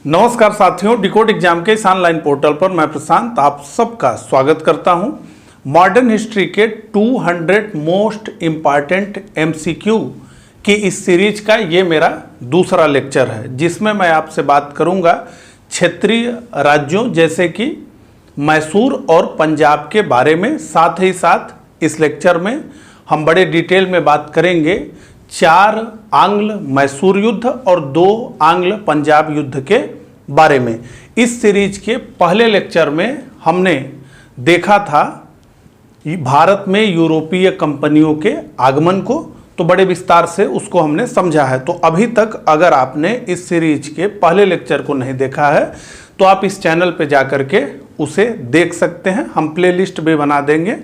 नमस्कार साथियों, decode exam के इस ऑनलाइन पोर्टल पर मैं प्रशांत आप सबका स्वागत करता हूं। मॉडर्न हिस्ट्री के 200 मोस्ट इम्पॉर्टेंट एमसीक्यू की इस सीरीज का ये मेरा दूसरा लेक्चर है, जिसमें मैं आपसे बात करूंगा क्षेत्रीय राज्यों जैसे कि मैसूर और पंजाब के बारे में। साथ ही साथ इस लेक्चर में हम बड़े डिटेल में बात करेंगे 4 आंग्ल मैसूर युद्ध और 2 आंग्ल पंजाब युद्ध के बारे में। इस सीरीज के पहले लेक्चर में हमने देखा था भारत में यूरोपीय कंपनियों के आगमन को, तो बड़े विस्तार से उसको हमने समझा है। तो अभी तक अगर आपने इस सीरीज के पहले लेक्चर को नहीं देखा है तो आप इस चैनल पे जाकर के उसे देख सकते हैं। हम प्लेलिस्ट भी बना देंगे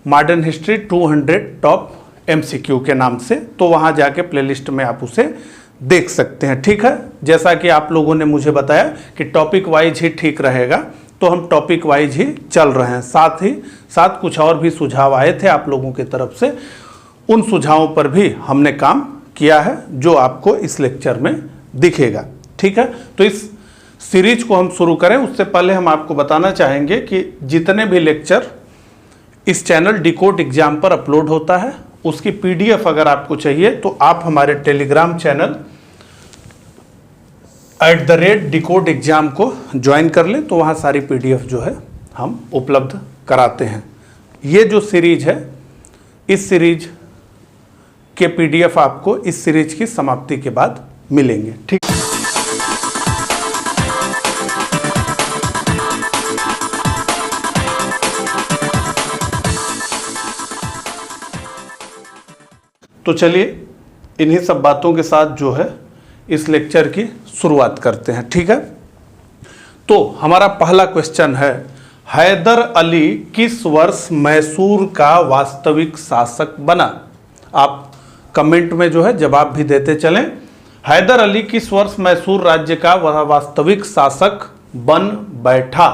मॉडर्न हिस्ट्री 200 टॉप एमसीक्यू के नाम से, तो वहां जाके प्लेलिस्ट में आप उसे देख सकते हैं। ठीक है, जैसा कि आप लोगों ने मुझे बताया कि टॉपिक वाइज ही ठीक रहेगा, तो हम टॉपिक वाइज ही चल रहे हैं। साथ ही साथ कुछ और भी सुझाव आए थे आप लोगों की तरफ से, उन सुझावों पर भी हमने काम किया है जो आपको इस लेक्चर में दिखेगा। ठीक है, तो इस सीरीज को हम शुरू करें उससे पहले हम आपको बताना चाहेंगे कि जितने भी लेक्चर इस चैनल डिकोड एग्जाम पर अपलोड होता है उसकी पीडीएफ अगर आपको चाहिए तो आप हमारे टेलीग्राम चैनल @decode exam को ज्वाइन कर लें, तो वहाँ सारी पीडीएफ जो है हम उपलब्ध कराते हैं। ये जो सीरीज है, इस सीरीज के पीडीएफ आपको इस सीरीज की समाप्ति के बाद मिलेंगे। ठीक, तो चलिए इन्हीं सब बातों के साथ जो है इस लेक्चर की शुरुआत करते हैं। ठीक है, तो हमारा पहला क्वेश्चन है, हैदर अली किस वर्ष मैसूर का वास्तविक शासक बना? आप कमेंट में जो है जवाब भी देते चलें। हैदर अली किस वर्ष मैसूर राज्य का वास्तविक शासक बन बैठा?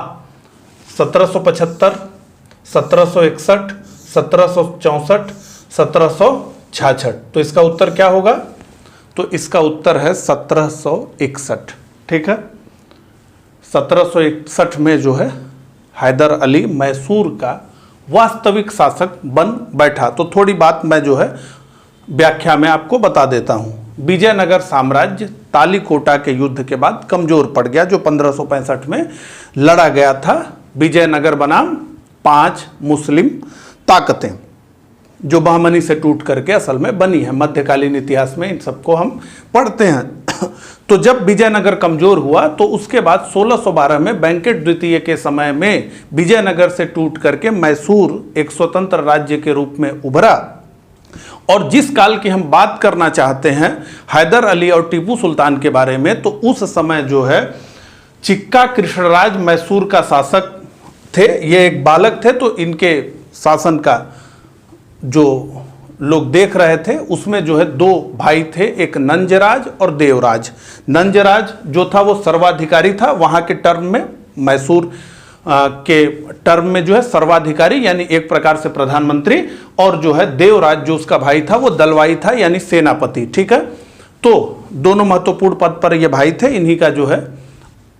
1775, 1761, 1764, 1766। तो इसका उत्तर क्या होगा? तो इसका उत्तर है 1761। ठीक है, 1761 में जो है हैदर अली मैसूर का वास्तविक शासक बन बैठा। तो थोड़ी बात मैं जो है व्याख्या में आपको बता देता हूं। विजयनगर साम्राज्य तालीकोटा के युद्ध के बाद कमजोर पड़ गया, जो 1565 में लड़ा गया था। विजयनगर बनाम 5 मुस्लिम ताकतें जो बहमनी से टूट करके असल में बनी है। मध्यकालीन इतिहास में इन सबको हम पढ़ते हैं। तो जब विजयनगर कमजोर हुआ तो उसके बाद 1612 में वेंकट द्वितीय के समय में विजयनगर से टूट करके मैसूर एक स्वतंत्र राज्य के रूप में उभरा। और जिस काल की हम बात करना चाहते हैं हैदर अली और टीपू सुल्तान के बारे में, तो उस समय जो है चिक्का कृष्णराज मैसूर का शासक थे। ये एक बालक थे, तो इनके शासन का जो लोग देख रहे थे उसमें जो है 2 भाई थे, एक नंजराज और देवराज। नंजराज जो था वो सर्वाधिकारी था वहां के टर्म में, मैसूर के टर्म में जो है सर्वाधिकारी यानी एक प्रकार से प्रधानमंत्री, और जो है देवराज जो उसका भाई था वो दलवाई था यानी सेनापति। ठीक है, तो दोनों महत्वपूर्ण पद पर ये भाई थे, इन्हीं का जो है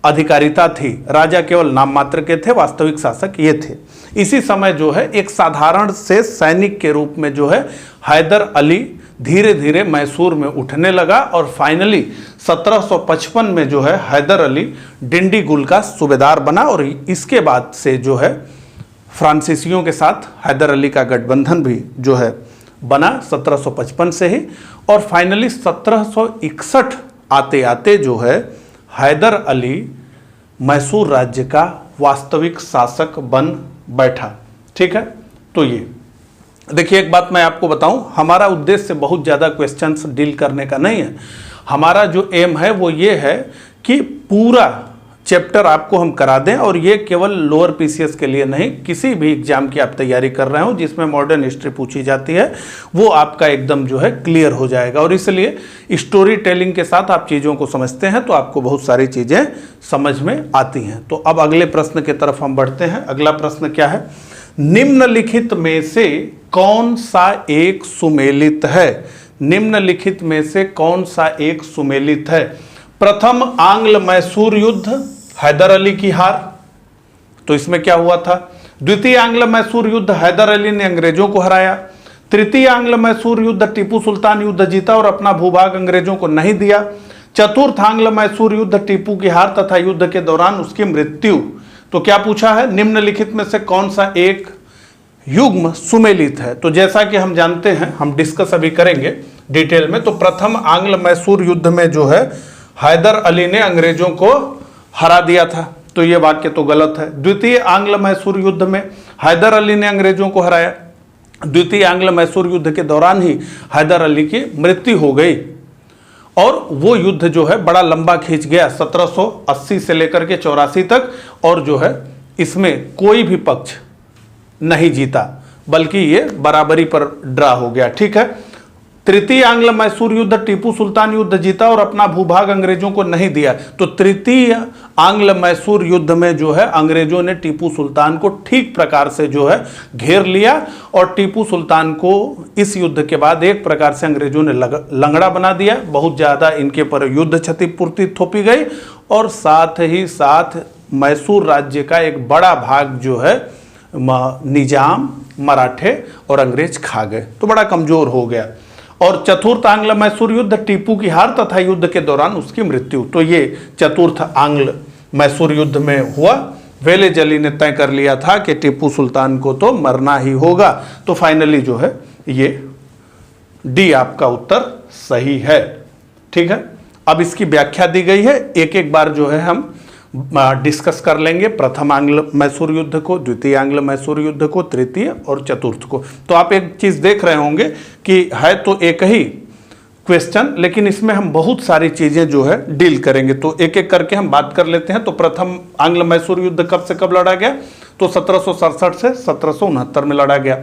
अधिकारिता थी। राजा केवल नाम मात्र के थे, वास्तविक शासक ये थे। इसी समय जो है एक साधारण से सैनिक के रूप में जो है हैदर अली धीरे धीरे मैसूर में उठने लगा और फाइनली 1755 में जो है हैदर अली डिंडीगुल का सूबेदार बना। और इसके बाद से जो है फ्रांसीसियों के साथ हैदर अली का गठबंधन भी जो है बना 1755 से ही। और फाइनली 1761 आते आते जो है हैदर अली मैसूर राज्य का वास्तविक शासक बन बैठा। ठीक है, तो ये देखिए, एक बात मैं आपको बताऊं, हमारा उद्देश्य बहुत ज़्यादा क्वेश्चंस डील करने का नहीं है। हमारा जो एम है वो ये है कि पूरा चैप्टर आपको हम करा दें, और ये केवल लोअर पीसीएस के लिए नहीं, किसी भी एग्जाम की आप तैयारी कर रहे हो जिसमें मॉडर्न हिस्ट्री पूछी जाती है वो आपका एकदम जो है क्लियर हो जाएगा। और इसलिए स्टोरी टेलिंग के साथ आप चीज़ों को समझते हैं तो आपको बहुत सारी चीज़ें समझ में आती हैं। तो अब अगले प्रश्न की तरफ हम बढ़ते हैं। अगला प्रश्न क्या है? निम्नलिखित में से कौन सा एक सुमेलित है? निम्नलिखित में से कौन सा एक सुमेलित है? प्रथम आंग्ल मैसूर युद्ध, हैदर अली की हार। तो इसमें क्या हुआ था? द्वितीय आंग्ल मैसूर युद्ध, हैदर अली ने अंग्रेजों को हराया। तृतीय आंग्ल मैसूर युद्ध, टीपू सुल्तान युद्ध जीता और अपना भूभाग अंग्रेजों को नहीं दिया। चतुर्थ आंग्ल मैसूर युद्ध, टीपू की हार तथा युद्ध के दौरान उसकी मृत्यु। तो क्या पूछा है? निम्नलिखित में से कौन सा एक युग्म सुमेलित है? तो जैसा कि हम जानते हैं, हम डिस्कस अभी करेंगे डिटेल में। तो प्रथम आंग्ल मैसूर युद्ध में जो है हैदर अली ने अंग्रेजों को हरा दिया था, तो यह वाक्य तो गलत है। द्वितीय आंग्ल मैसूर युद्ध में हैदर अली ने अंग्रेजों को हराया। द्वितीय आंग्ल मैसूर युद्ध के दौरान ही हैदर अली की मृत्यु हो गई और वो युद्ध जो है बड़ा लंबा खींच गया, 1780 से लेकर के 84 तक, और जो है इसमें कोई भी पक्ष नहीं जीता, बल्कि ये बराबरी पर ड्रा हो गया। ठीक है। तृतीय आंग्ल मैसूर युद्ध, टीपू सुल्तान युद्ध जीता और अपना भूभाग अंग्रेजों को नहीं दिया। तो तृतीय आंग्ल मैसूर युद्ध में जो है अंग्रेजों ने टीपू सुल्तान को ठीक प्रकार से जो है घेर लिया और टीपू सुल्तान को इस युद्ध के बाद एक प्रकार से अंग्रेजों ने लंगड़ा बना दिया। बहुत ज्यादा इनके पर युद्ध क्षतिपूर्ति थोपी गई और साथ ही साथ मैसूर राज्य का एक बड़ा भाग जो है निजाम, मराठे और अंग्रेज खा गए, तो बड़ा कमजोर हो गया। और चतुर्थ आंग्ल मैसूर युद्ध, टीपू की हार तथा युद्ध के दौरान उसकी मृत्यु। तो ये चतुर्थ आंग्ल मैसूर युद्ध में हुआ। वेलेज अली ने तय कर लिया था कि टीपू सुल्तान को तो मरना ही होगा, तो फाइनली जो है ये डी आपका उत्तर सही है। ठीक है। अब इसकी व्याख्या दी गई है, एक एक बार जो है हम डिस्कस कर लेंगे। प्रथम आंग्ल मैसूर युद्ध को, द्वितीय आंग्ल मैसूर युद्ध को, तृतीय और चतुर्थ को। तो आप एक चीज देख रहे होंगे कि है तो एक ही क्वेश्चन, लेकिन इसमें हम बहुत सारी चीजें जो है डील करेंगे, तो एक एक करके हम बात कर लेते हैं। तो प्रथम आंग्ल मैसूर युद्ध कब से कब लड़ा गया? तो 1767 से 1769 में लड़ा गया।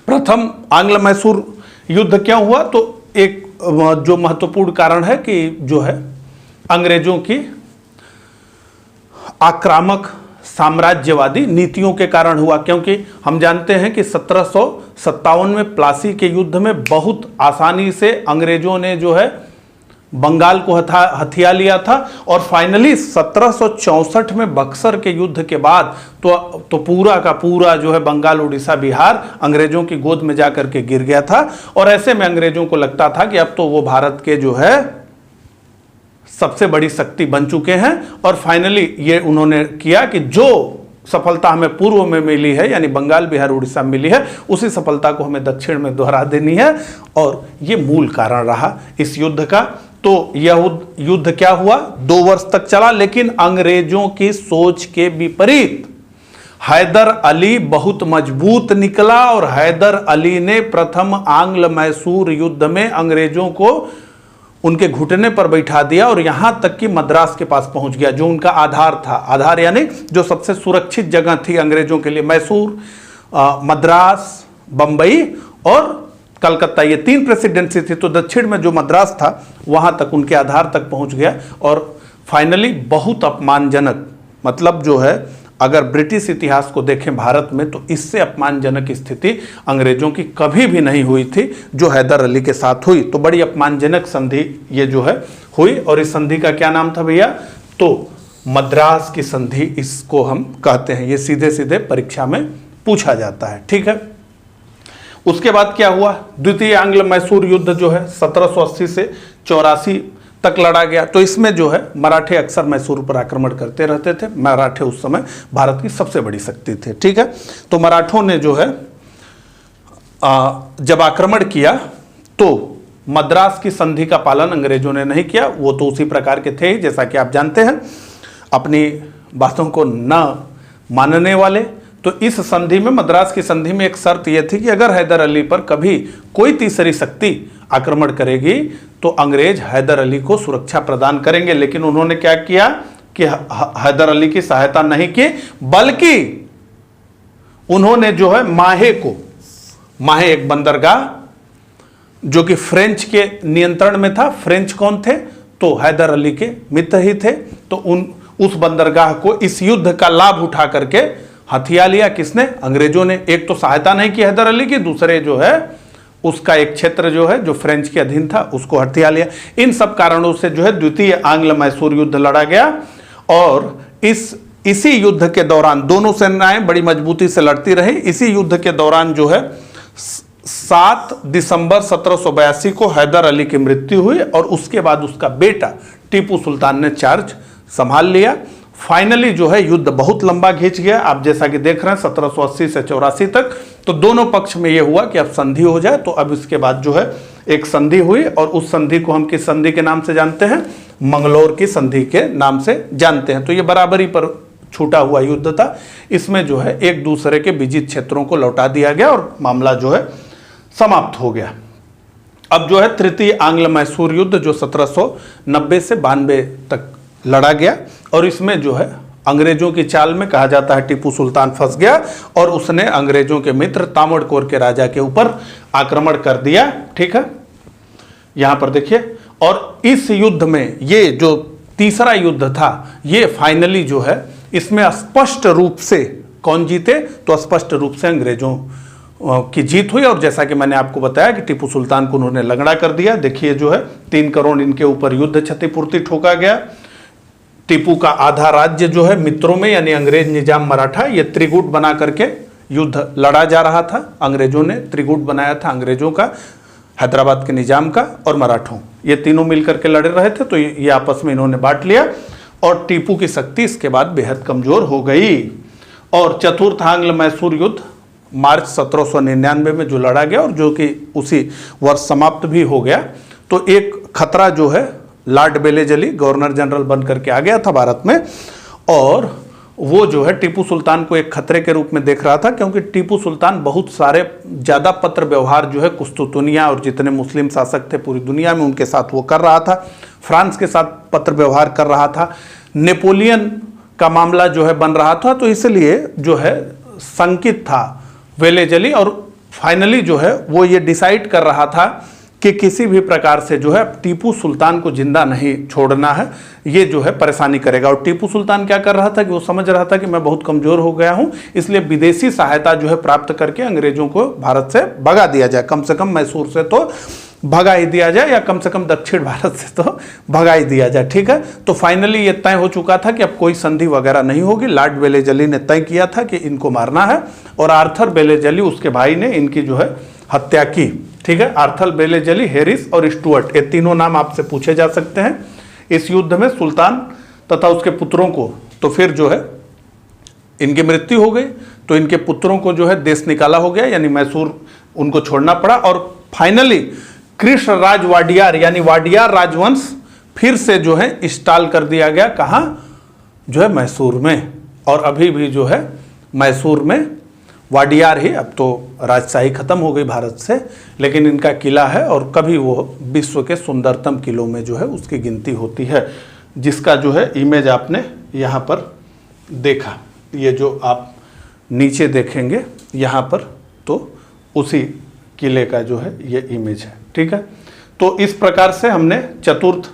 प्रथम आंग्ल मैसूर युद्ध क्यों हुआ? तो एक जो महत्वपूर्ण कारण है कि जो है अंग्रेजों की आक्रामक साम्राज्यवादी नीतियों के कारण हुआ, क्योंकि हम जानते हैं कि 1757 में प्लासी के युद्ध में बहुत आसानी से अंग्रेजों ने जो है बंगाल को हथिया लिया था और फाइनली 1764 में बक्सर के युद्ध के बाद तो पूरा का पूरा जो है बंगाल, उड़ीसा, बिहार अंग्रेजों की गोद में जाकर के गिर गया था। और ऐसे में अंग्रेजों को लगता था कि अब तो वो भारत के जो है सबसे बड़ी शक्ति बन चुके हैं और फाइनली ये उन्होंने किया कि जो सफलता हमें पूर्व में मिली है, यानी बंगाल, बिहार, उड़ीसा मिली है, उसी सफलता को हमें दक्षिण में दोहरा देनी है। और ये मूल कारण रहा इस युद्ध का। तो यह युद्ध क्या हुआ? 2 वर्ष तक चला, लेकिन अंग्रेजों की सोच के विपरीत हैदर अली बहुत मजबूत निकला और हैदर अली ने प्रथम आंग्ल मैसूर युद्ध में अंग्रेजों को उनके घुटने पर बैठा दिया और यहां तक कि मद्रास के पास पहुंच गया, जो उनका आधार था। आधार यानी जो सबसे सुरक्षित जगह थी अंग्रेजों के लिए, मैसूर, मद्रास, बंबई और कलकत्ता, ये 3 प्रेसिडेंसी थी। तो दक्षिण में जो मद्रास था वहां तक, उनके आधार तक पहुंच गया और फाइनली बहुत अपमानजनक, मतलब जो है अगर ब्रिटिश इतिहास को देखें भारत में, तो इससे अपमानजनक स्थिति अंग्रेजों की कभी भी नहीं हुई थी जो हैदर अली के साथ हुई। तो बड़ी अपमानजनक संधि ये जो है हुई और इस संधि का क्या नाम था भैया? तो मद्रास की संधि इसको हम कहते हैं। ये सीधे सीधे परीक्षा में पूछा जाता है। ठीक है। उसके बाद क्या हुआ? द्वितीय आंग्ल मैसूर युद्ध जो है 1780 से 84 तक लड़ा गया। तो इसमें जो है मराठे अक्सर मैसूर पर आक्रमण करते रहते थे। मराठे उस समय भारत की सबसे बड़ी शक्ति थे। ठीक है। तो मराठों ने जो है जब आक्रमण किया तो मद्रास की संधि का पालन अंग्रेजों ने नहीं किया। वो तो उसी प्रकार के थे जैसा कि आप जानते हैं, अपनी बातों को न मानने वाले। तो इस संधि में, मद्रास की संधि में एक शर्त यह थी कि अगर हैदर अली पर कभी कोई तीसरी शक्ति आक्रमण करेगी तो अंग्रेज हैदर अली को सुरक्षा प्रदान करेंगे। लेकिन उन्होंने क्या किया कि हैदर अली की सहायता नहीं की, बल्कि उन्होंने जो है माहे एक बंदरगाह जो कि फ्रेंच के नियंत्रण में था। फ्रेंच कौन थे? तो हैदर अली के मित्र ही थे। तो उस बंदरगाह को इस युद्ध का लाभ उठा करके हथिया लिया। किसने? अंग्रेजों ने। एक तो सहायता नहीं की हैदर अली की, दूसरे जो है उसका एक क्षेत्र जो है जो फ्रेंच के अधीन था उसको हथिया लिया। इन सब कारणों से जो है द्वितीय आंग्ल मैसूर युद्ध लड़ा गया और इसी युद्ध के दौरान दोनों सेनाएं बड़ी मजबूती से लड़ती रही। इसी युद्ध के दौरान जो है 7 दिसंबर 1782 को हैदर अली की मृत्यु हुई और उसके बाद उसका बेटा टीपू सुल्तान ने चार्ज संभाल लिया। फाइनली जो है युद्ध बहुत लंबा खींच गया, आप जैसा कि देख रहे हैं 1780 से 84 तक। तो दोनों पक्ष में यह हुआ कि अब संधि हो जाए। तो अब इसके बाद जो है एक संधि हुई और उस संधि को हम किस संधि के नाम से जानते हैं? मंगलौर की संधि के नाम से जानते हैं। तो ये बराबरी पर छूटा हुआ युद्ध था। इसमें जो है एक दूसरे के विजित क्षेत्रों को लौटा दिया गया और मामला जो है समाप्त हो गया। अब जो है तृतीय आंग्ल मैसूर युद्ध जो 1790 से 92 तक लड़ा गया और इसमें जो है अंग्रेजों की चाल में कहा जाता है टीपू सुल्तान फंस गया और उसने अंग्रेजों के मित्र तामड़कोर के राजा के ऊपर आक्रमण कर दिया। ठीक है, यहां पर देखिए। और इस युद्ध में ये जो तीसरा युद्ध था ये फाइनली जो है इसमें स्पष्ट रूप से कौन जीते? तो स्पष्ट रूप से अंग्रेजों की जीत हुई। और जैसा कि मैंने आपको बताया कि टीपू सुल्तान को उन्होंने लंगड़ा कर दिया। देखिए जो है 3 करोड़ इनके ऊपर युद्ध क्षतिपूर्ति ठोका गया। टीपू का आधा राज्य जो है मित्रों में यानी अंग्रेज निजाम मराठा ये त्रिगुट बना करके युद्ध लड़ा जा रहा था। अंग्रेजों ने त्रिगुट बनाया था, अंग्रेजों का, हैदराबाद के निजाम का और मराठों, ये तीनों मिलकर के लड़े रहे थे। तो ये आपस में इन्होंने बांट लिया और टीपू की शक्ति इसके बाद बेहद कमजोर हो गई। और चतुर्थ आंग्ल मैसूर युद्ध मार्च 1799 में जो लड़ा गया और जो कि उसी वर्ष समाप्त भी हो गया। तो एक खतरा जो है लॉर्ड बेलेजली गवर्नर जनरल बन करके आ गया था भारत में और वो जो है टीपू सुल्तान को एक खतरे के रूप में देख रहा था, क्योंकि टीपू सुल्तान बहुत सारे ज़्यादा पत्र व्यवहार जो है कुस्तुतुनिया और जितने मुस्लिम शासक थे पूरी दुनिया में उनके साथ वो कर रहा था। फ्रांस के साथ पत्र व्यवहार कर रहा था। नेपोलियन का मामला जो है बन रहा था। तो इसलिए जो है संकित था वेलेजली और फाइनली जो है वो ये डिसाइड कर रहा था कि किसी भी प्रकार से जो है टीपू सुल्तान को जिंदा नहीं छोड़ना है, ये जो है परेशानी करेगा। और टीपू सुल्तान क्या कर रहा था कि वो समझ रहा था कि मैं बहुत कमजोर हो गया हूं, इसलिए विदेशी सहायता जो है प्राप्त करके अंग्रेजों को भारत से भगा दिया जाए। कम से कम मैसूर से तो भगा ही दिया जाए या कम से कम दक्षिण भारत से तो भगा ही दिया जाए। ठीक है, तो फाइनली ये तय हो चुका था कि अब कोई संधि वगैरह नहीं होगी। लॉर्ड बेलेजली ने तय किया था कि इनको मारना है और आर्थर बेलेजली उसके भाई ने इनकी जो है हत्या की। ठीक है, आर्थर बेलेजली, हैरिस और स्टुअर्ट, ये तीनों नाम आपसे पूछे जा सकते हैं। इस युद्ध में सुल्तान तथा उसके पुत्रों को तो फिर जो है इनकी मृत्यु हो गई। तो इनके पुत्रों को जो है देश निकाला हो गया, यानी मैसूर उनको छोड़ना पड़ा। और फाइनली कृष्ण राज वाडियार यानी वाडियार राजवंश फिर से जो है इंस्टॉल कर दिया गया। कहाँ? जो है मैसूर में। और अभी भी जो है मैसूर में वाडियार ही, अब तो राजशाही खत्म हो गई भारत से, लेकिन इनका किला है और कभी वो विश्व के सुंदरतम किलों में जो है उसकी गिनती होती है, जिसका जो है इमेज आपने यहाँ पर देखा। ये जो आप नीचे देखेंगे यहाँ पर तो उसी किले का जो है ये इमेज है। ठीक है, तो इस प्रकार से हमने चतुर्थ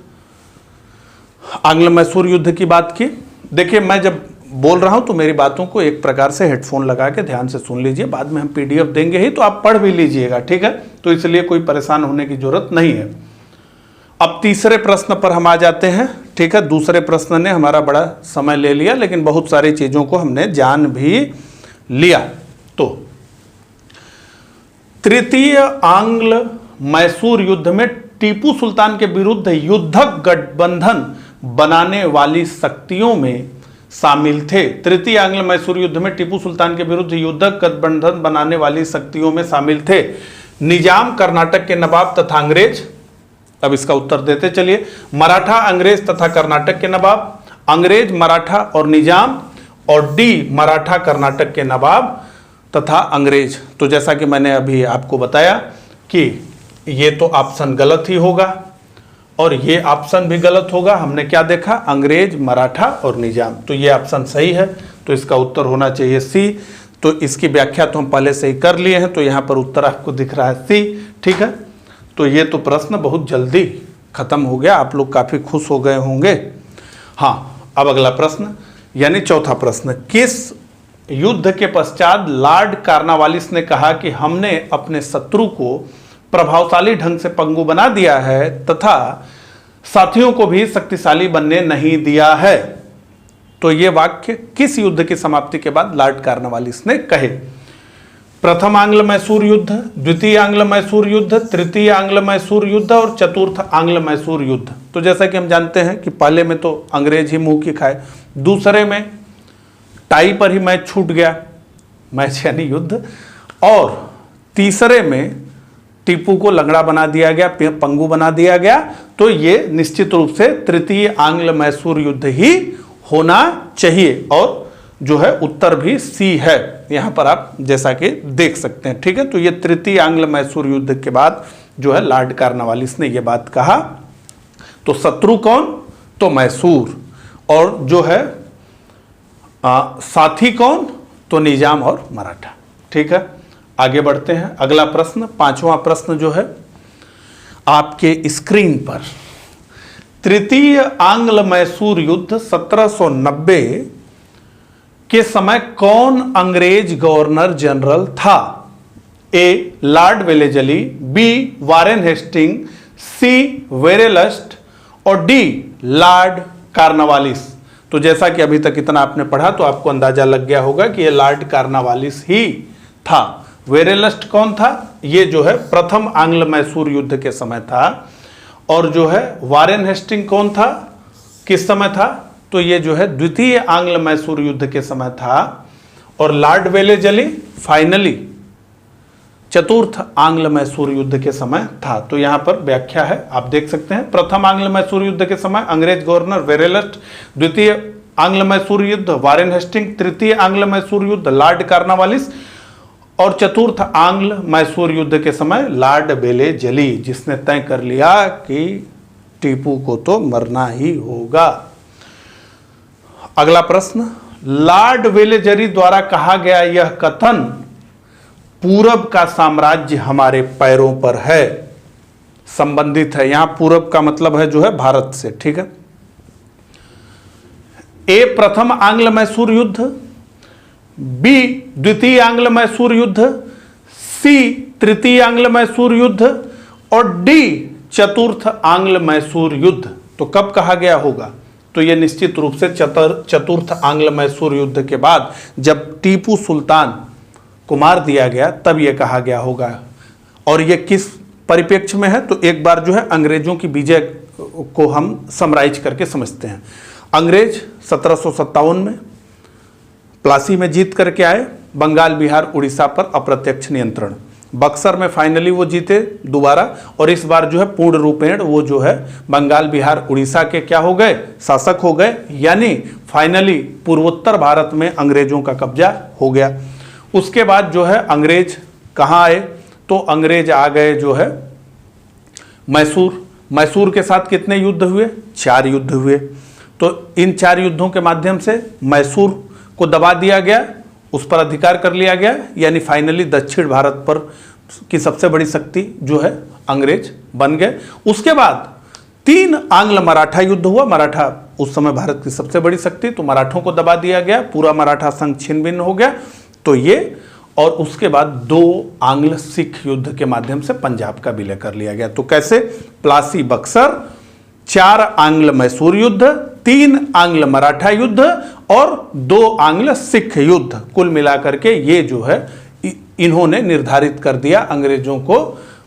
आंग्ल मैसूर युद्ध की बात की। देखिए मैं जब बोल रहा हूं तो मेरी बातों को एक प्रकार से हेडफोन लगा के ध्यान से सुन लीजिए, बाद में हम पीडीएफ देंगे ही तो आप पढ़ भी लीजिएगा। ठीक है, तो इसलिए कोई परेशान होने की जरूरत नहीं है। अब तीसरे प्रश्न पर हम आ जाते हैं। ठीक है, दूसरे प्रश्न ने हमारा बड़ा समय ले लिया लेकिन बहुत सारी चीजों को हमने जान भी लिया। तो तृतीय आंग्ल मैसूर युद्ध में टीपू सुल्तान के विरुद्ध युद्धक गठबंधन बनाने वाली शक्तियों में शामिल थे। तृतीय आंग्ल मैसूर युद्ध में टीपू सुल्तान के विरुद्ध युद्धक गठबंधन बनाने वाली शक्तियों में शामिल थे निजाम, कर्नाटक के नवाब तथा अंग्रेज। अब इसका उत्तर देते चलिए। मराठा, अंग्रेज तथा कर्नाटक के नवाब, अंग्रेज, मराठा और निजाम, और डी मराठा, कर्नाटक के नवाब तथा अंग्रेज। तो जैसा कि मैंने अभी आपको बताया कि ये तो ऑप्शन गलत ही होगा और ये ऑप्शन भी गलत होगा। हमने क्या देखा? अंग्रेज, मराठा और निजाम। तो ये ऑप्शन सही है, तो इसका उत्तर होना चाहिए सी। तो इसकी व्याख्या तो हम पहले से ही कर लिए हैं, तो यहाँ पर उत्तर आपको दिख रहा है सी। ठीक है, तो ये तो प्रश्न बहुत जल्दी खत्म हो गया, आप लोग काफ़ी खुश हो गए होंगे। हाँ, अब अगला प्रश्न यानी चौथा प्रश्न। किस युद्ध के पश्चात लॉर्ड कॉर्नवालिस ने कहा कि हमने अपने शत्रु को प्रभावशाली ढंग से पंगु बना दिया है तथा साथियों को भी शक्तिशाली बनने नहीं दिया है। तो ये वाक्य किस युद्ध की समाप्ति के बाद लॉर्ड कॉर्नवालिस ने कहे? प्रथम आंग्ल मैसूर युद्ध, द्वितीय आंग्ल मैसूर युद्ध, तृतीय आंग्ल मैसूर युद्ध और चतुर्थ आंग्ल मैसूर युद्ध। तो जैसा कि हम जानते हैं कि पहले में तो अंग्रेज ही मुंह की खाए, दूसरे में टाई पर ही मैच छूट गया, मैच यानी युद्ध, और तीसरे में टीपू को लंगड़ा बना दिया गया, पंगु बना दिया गया। तो ये निश्चित रूप से तृतीय आंग्ल मैसूर युद्ध ही होना चाहिए और जो है उत्तर भी सी है, यहां पर आप जैसा कि देख सकते हैं। ठीक है, तो ये तृतीय आंग्ल मैसूर युद्ध के बाद जो है लॉर्ड कॉर्नवालिस ने ये बात कहा। तो शत्रु कौन? तो मैसूर, और जो है साथी कौन? तो निजाम और मराठा। ठीक है, आगे बढ़ते हैं। अगला प्रश्न, पांचवा प्रश्न जो है आपके स्क्रीन पर, तृतीय आंग्ल मैसूर युद्ध 1790 के समय कौन अंग्रेज गवर्नर जनरल था? A Lord Wellesley, B Warren Hasting, C Verelst और डी लॉर्ड कॉर्नवालिस। तो जैसा कि अभी तक इतना आपने पढ़ा तो आपको अंदाजा लग गया होगा कि ये लॉर्ड कॉर्नवालिस ही था। वेरेलस्ट कौन था? ये जो है प्रथम आंग्ल मैसूर युद्ध के समय था। और जो है वारेन हेस्टिंग कौन था, किस समय था? तो ये जो है द्वितीय आंग्ल मैसूर युद्ध के समय था। और लॉर्ड वेलेजली फाइनली चतुर्थ आंग्ल मैसूर युद्ध के समय था। तो यहां पर व्याख्या है, आप देख सकते हैं। प्रथम आंग्ल मैसूर युद्ध के समय अंग्रेज गवर्नर वेरेलस्ट, द्वितीय आंग्ल मैसूर युद्ध वारेन हेस्टिंग, तृतीय आंग्ल मैसूर युद्ध लॉर्ड कॉर्नवालिस और चतुर्थ आंग्ल मैसूर युद्ध के समय लॉर्ड वेलेजली, जिसने तय कर लिया कि टीपू को तो मरना ही होगा। अगला प्रश्न, लॉर्ड वेलेजली द्वारा कहा गया यह कथन पूरब का साम्राज्य हमारे पैरों पर है संबंधित है। यहां पूरब का मतलब है जो है भारत से। ठीक है, ए प्रथम आंग्ल मैसूर युद्ध, बी द्वितीय आंग्ल मैसूर युद्ध, सी तृतीय आंग्ल मैसूर युद्ध और डी चतुर्थ आंग्ल मैसूर युद्ध। तो कब कहा गया होगा? तो यह निश्चित रूप से चतुर्थ आंग्ल मैसूर युद्ध के बाद जब टीपू सुल्तान को मार दिया गया तब यह कहा गया होगा। और यह किस परिप्रेक्ष्य में है? तो एक बार जो है अंग्रेजों की विजय को हम समराइज करके समझते हैं। अंग्रेज 1757 में प्लासी में जीत करके आए, बंगाल बिहार उड़ीसा पर अप्रत्यक्ष नियंत्रण। बक्सर में फाइनली वो जीते दोबारा, और इस बार जो है पूर्ण रूपेण वो जो है बंगाल बिहार उड़ीसा के क्या हो गए? शासक हो गए। यानी फाइनली पूर्वोत्तर भारत में अंग्रेजों का कब्जा हो गया। उसके बाद जो है अंग्रेज कहाँ आए? तो अंग्रेज आ गए जो है मैसूर। मैसूर के साथ कितने युद्ध हुए? 4 युद्ध हुए। तो इन 4 युद्धों के माध्यम से मैसूर को दबा दिया गया, उस पर अधिकार कर लिया गया। यानी फाइनली दक्षिण भारत पर की सबसे बड़ी शक्ति जो है अंग्रेज बन गए। उसके बाद 3 आंग्ल मराठा युद्ध हुआ। मराठा उस समय भारत की सबसे बड़ी शक्ति, तो मराठों को दबा दिया गया, पूरा मराठा संघ छिन्न भिन्न हो गया। तो ये, और उसके बाद 2 आंग्ल सिख युद्ध के माध्यम से पंजाब का विलय कर लिया गया। तो कैसे? प्लासी बक्सर, 4 आंग्ल मैसूर युद्ध, 3 आंग्ल मराठा युद्ध और 2 आंग्ल सिख युद्ध, कुल मिलाकर के ये जो है इन्होंने निर्धारित कर दिया अंग्रेजों को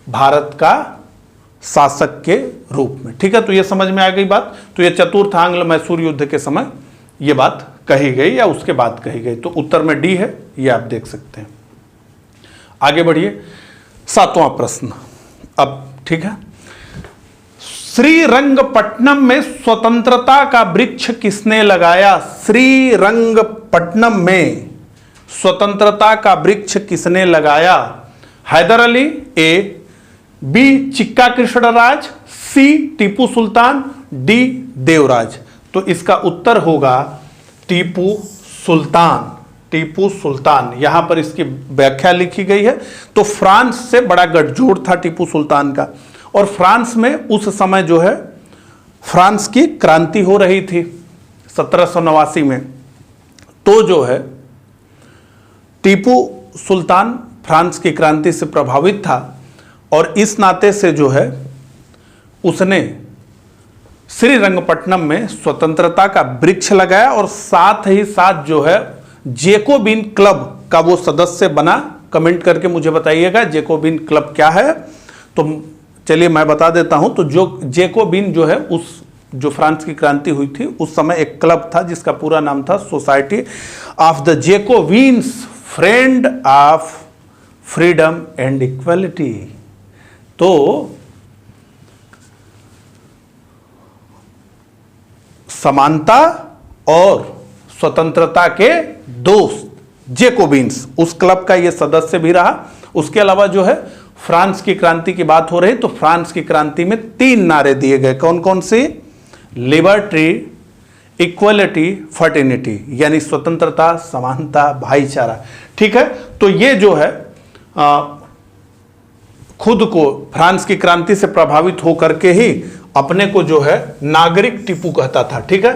भारत का शासक के रूप में। ठीक है, तो ये समझ में आ गई बात। तो ये चतुर्थ आंग्ल मैसूर युद्ध के समय ये बात कही गई या उसके बाद कही गई। तो उत्तर में डी है, ये आप देख सकते हैं। आगे बढ़िए, 7वां प्रश्न अब। ठीक है, श्रीरंगपट्टनम में स्वतंत्रता का वृक्ष किसने लगाया? श्रीरंगपट्टनम में स्वतंत्रता का वृक्ष किसने लगाया? हैदर अली, ए, बी चिक्का कृष्णराज, सी टीपू सुल्तान, डी देवराज। तो इसका उत्तर होगा टीपू सुल्तान। टीपू सुल्तान, यहां पर इसकी व्याख्या लिखी गई है। तो फ्रांस से बड़ा गठजोड़ था टीपू सुल्तान का, और फ्रांस में उस समय जो है फ्रांस की क्रांति हो रही थी 1789 में। तो जो है टीपू सुल्तान फ्रांस की क्रांति से प्रभावित था और इस नाते से जो है उसने श्रीरंगपट्टनम में स्वतंत्रता का वृक्ष लगाया और साथ ही साथ जो है जेकोबिन क्लब का वो सदस्य बना। कमेंट करके मुझे बताइएगा जेकोबिन क्लब क्या है। तो चलिए मैं बता देता हूं। तो जो जेकोबिन जो है, उस जो फ्रांस की क्रांति हुई थी उस समय एक क्लब था जिसका पूरा नाम था Society of the Jacobins, friend of freedom and equality. तो समानता और स्वतंत्रता के दोस्त जेकोबिन्स, उस क्लब का ये सदस्य भी रहा। उसके अलावा जो है फ्रांस की क्रांति की बात हो रही, तो फ्रांस की क्रांति में 3 नारे दिए गए। कौन कौन से? लिबर्टी, इक्वलिटी, फर्टिनिटी, यानी स्वतंत्रता, समानता, भाईचारा। ठीक है, तो ये जो है खुद को फ्रांस की क्रांति से प्रभावित होकर के ही अपने को जो है नागरिक टीपू कहता था। ठीक है,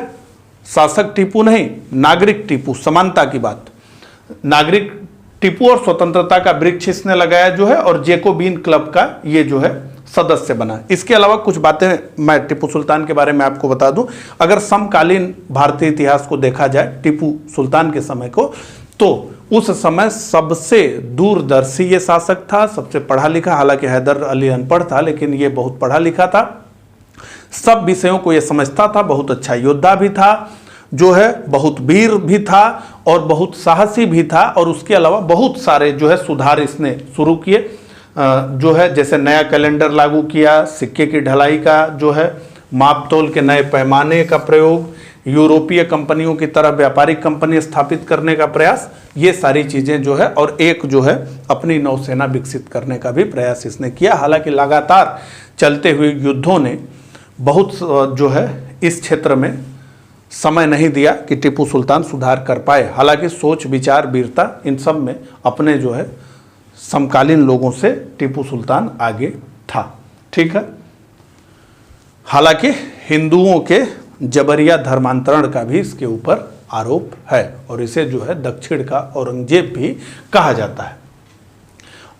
शासक टीपू नहीं, नागरिक टीपू, समानता की बात। नागरिक टीपू और स्वतंत्रता का वृक्ष इसने लगाया जो है, और जेकोबिन क्लब का ये जो है सदस्य बना। इसके अलावा कुछ बातें मैं टीपू सुल्तान के बारे में आपको बता दूं। अगर समकालीन भारतीय इतिहास को देखा जाए टीपू सुल्तान के समय को, तो उस समय सबसे दूरदर्शी ये शासक था, सबसे पढ़ा लिखा। हालांकि हैदर अली अनपढ़ था, लेकिन ये बहुत पढ़ा लिखा था, सब विषयों को ये समझता था, बहुत अच्छा योद्धा भी था, जो है बहुत वीर भी था और बहुत साहसी भी था। और उसके अलावा बहुत सारे जो है सुधार इसने शुरू किए, जो है जैसे नया कैलेंडर लागू किया, सिक्के की ढलाई का जो है, माप तोल के नए पैमाने का प्रयोग, यूरोपीय कंपनियों की तरह व्यापारिक कंपनी स्थापित करने का प्रयास, ये सारी चीज़ें जो है, और एक जो है अपनी नौसेना विकसित करने का भी प्रयास इसने किया। हालांकि लगातार चलते हुए युद्धों ने बहुत जो है इस क्षेत्र में समय नहीं दिया कि टीपू सुल्तान सुधार कर पाए। हालांकि सोच, विचार, वीरता, इन सब में अपने जो है समकालीन लोगों से टीपू सुल्तान आगे था। ठीक है, हालांकि हिंदुओं के जबरिया धर्मांतरण का भी इसके ऊपर आरोप है, और इसे जो है दक्षिण का औरंगजेब भी कहा जाता है।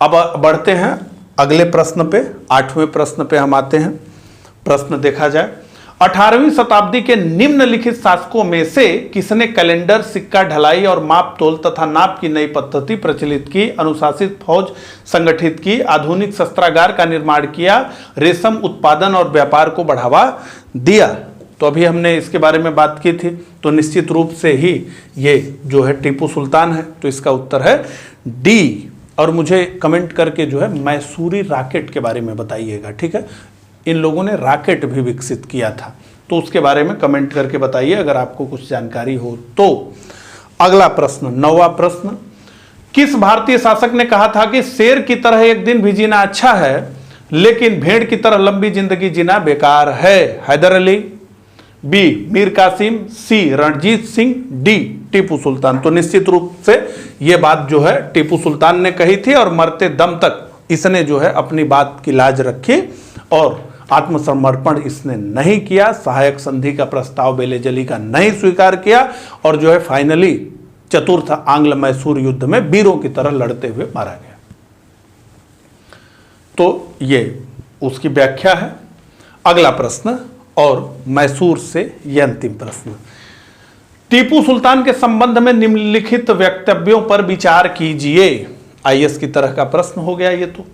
अब बढ़ते हैं अगले प्रश्न पे, 8वें प्रश्न पे हम आते हैं। प्रश्न देखा जाए, 18वीं शताब्दी के निम्नलिखित शासकों में से किसने कैलेंडर, सिक्का ढलाई और माप तोल तथा नाप की नई पद्धति प्रचलित की, अनुशासित फौज संगठित की, आधुनिक शस्त्रागार का निर्माण किया, रेशम उत्पादन और व्यापार को बढ़ावा दिया? तो अभी हमने इसके बारे में बात की थी, तो निश्चित रूप से ही ये जो है टीपू सुल्तान है। तो इसका उत्तर है डी। और मुझे कमेंट करके जो है मैसूरी रॉकेट के बारे में बताइएगा। ठीक है, इन लोगों ने रॉकेट भी विकसित किया था, तो उसके बारे में कमेंट करके बताइए अगर आपको कुछ जानकारी हो तो। अगला प्रश्न, 9वां प्रश्न, किस भारतीय शासक ने कहा था कि शेर की तरह एक दिन भी जीना अच्छा है, लेकिन भेड़ की तरह लंबी जिंदगी जीना बेकार है? हैदर अली, बी मीर कासिम, सी रणजीत सिंह, डी टीपू सुल्तान। तो निश्चित रूप से यह बात जो है टीपू सुल्तान ने कही थी, और मरते दम तक इसने जो है अपनी बात की लाज रखी और आत्मसमर्पण इसने नहीं किया। सहायक संधि का प्रस्ताव बेलेजली का नहीं स्वीकार किया, और जो है फाइनली चतुर्थ आंग्ल मैसूर युद्ध में वीरों की तरह लड़ते हुए मारा गया। तो ये उसकी व्याख्या है। अगला प्रश्न, और मैसूर से यह अंतिम प्रश्न, टीपू सुल्तान के संबंध में निम्नलिखित वक्तव्यों पर विचार कीजिए। आईएएस की तरह का प्रश्न हो गया ये तो।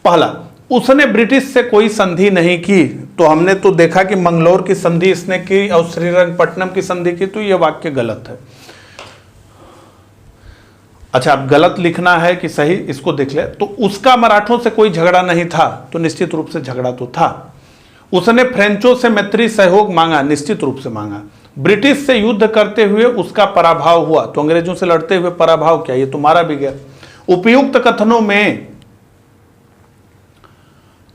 पहला, उसने ब्रिटिश से कोई संधि नहीं की। तो हमने तो देखा कि मंगलोर की संधि इसने की और श्रीरंगपट्टनम की संधि की, तो यह वाक्य गलत है। अच्छा, अब गलत लिखना है कि सही, इसको देख ले। तो उसका मराठों से कोई झगड़ा नहीं था, तो निश्चित रूप से झगड़ा तो था। उसने फ्रेंचों से मैत्री सहयोग मांगा, निश्चित रूप से मांगा। ब्रिटिश से युद्ध करते हुए उसका पराभव हुआ, तो अंग्रेजों से लड़ते हुए पराभव क्या, ये तो मारा भी गया। उपर्युक्त कथनों में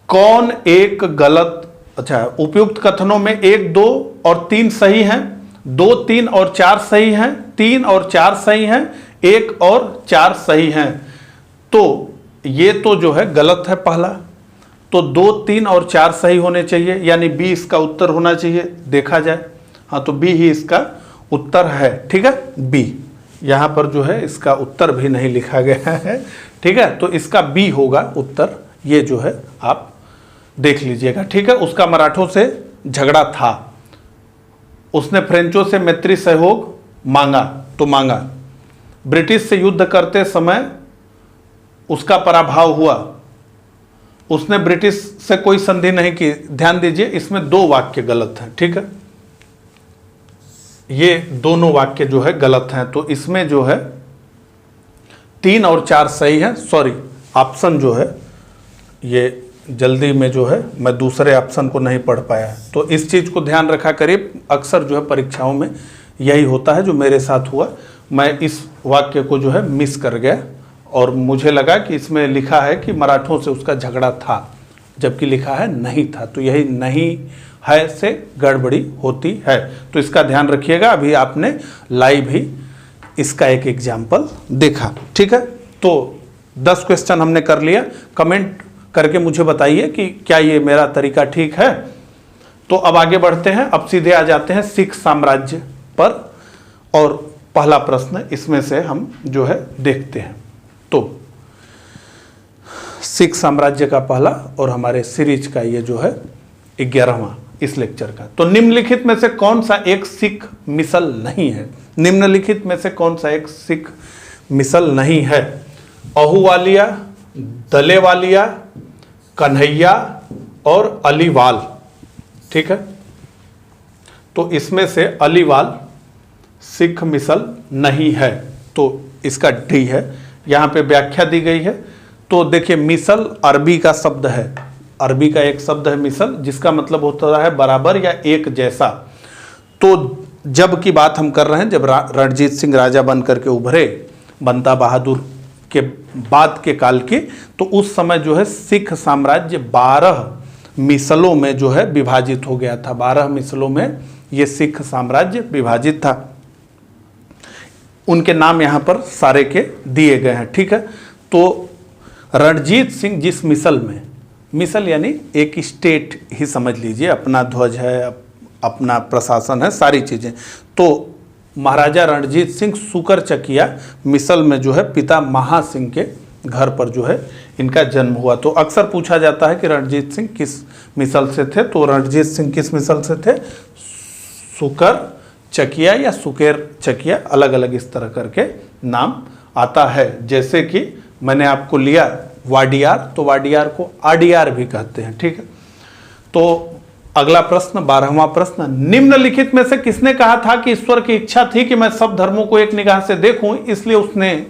कौन एक गलत, अच्छा उपयुक्त कथनों में 1, 2 और 3 सही हैं, 2, 3 और 4 सही हैं, 3 और 4 सही हैं, 1 और 4 सही हैं। तो ये तो जो है गलत है पहला। तो 2, 3 और 4 सही होने चाहिए, यानी बी इसका उत्तर होना चाहिए। देखा जाए, हाँ तो बी ही इसका उत्तर है। ठीक है, बी यहां पर जो है इसका उत्तर भी नहीं लिखा गया है। ठीक है, तो इसका बी होगा उत्तर ये जो है आप देख लीजिएगा, ठीक है। उसका मराठों से झगड़ा था, उसने फ्रेंचों से मैत्री सहयोग मांगा तो मांगा, ब्रिटिश से युद्ध करते समय उसका पराभव हुआ, उसने ब्रिटिश से कोई संधि नहीं की। ध्यान दीजिए, इसमें 2 वाक्य गलत हैं, ठीक है, ये दोनों वाक्य जो है गलत हैं। तो इसमें जो है 3 और 4 सही है। सॉरी, ऑप्शन जो है ये जल्दी में जो है मैं दूसरे ऑप्शन को नहीं पढ़ पाया है, तो इस चीज़ को ध्यान रखा करिए। अक्सर जो है परीक्षाओं में यही होता है, जो मेरे साथ हुआ। मैं इस वाक्य को जो है मिस कर गया और मुझे लगा कि इसमें लिखा है कि मराठों से उसका झगड़ा था, जबकि लिखा है नहीं था। तो यही नहीं है से गड़बड़ी होती है, तो इसका ध्यान रखिएगा। अभी आपने लाइव ही इसका एक एग्जाम्पल देखा, ठीक है। तो 10 क्वेश्चन हमने कर लिया। कमेंट करके मुझे बताइए कि क्या ये मेरा तरीका ठीक है। तो अब आगे बढ़ते हैं, अब सीधे आ जाते हैं सिख साम्राज्य पर, और पहला प्रश्न इसमें से हम जो है देखते हैं। तो सिख साम्राज्य का पहला और हमारे सीरीज का ये जो है 11वां इस लेक्चर का। तो निम्नलिखित में से कौन सा एक सिख मिसल नहीं है? निम्नलिखित में से कौन सा एक सिख मिसल नहीं है? अहूवालिया, दलेवालिया, कन्हैया और अलीवाल, ठीक है। तो इसमें से अलीवाल सिख मिसल नहीं है, तो इसका डी है। यहाँ पे व्याख्या दी गई है। तो देखिए, मिसल अरबी का शब्द है, अरबी का एक शब्द है मिसल, जिसका मतलब होता है बराबर या एक जैसा। तो जब की बात हम कर रहे हैं, जब रणजीत सिंह राजा बन करके उभरे, बंदा बहादुर के बाद के काल के, तो उस समय जो है सिख साम्राज्य 12 मिसलों में जो है विभाजित हो गया था। 12 मिसलों में ये सिख साम्राज्य विभाजित था। उनके नाम यहाँ पर सारे के दिए गए हैं, ठीक है। तो रणजीत सिंह जिस मिसल में, मिसल यानी एक स्टेट ही समझ लीजिए, अपना ध्वज है, अपना प्रशासन है, सारी चीज़ें। तो महाराजा रणजीत सिंह सुकर चकिया मिसल में जो है पिता महासिंह के घर पर जो है इनका जन्म हुआ। तो अक्सर पूछा जाता है कि रणजीत सिंह किस मिसल से थे, तो रणजीत सिंह किस मिसल से थे? सुकर चकिया या सुकेर चकिया, अलग अलग इस तरह करके नाम आता है। जैसे कि मैंने आपको लिया वाडियार, तो वाडियार को आडियार भी कहते हैं, ठीक है। तो अगला प्रश्न, 12वां प्रश्न, निम्नलिखित में से किसने कहा था कि ईश्वर की इच्छा थी कि मैं सब धर्मों को एक निगाह से देखूं, इसलिए उसने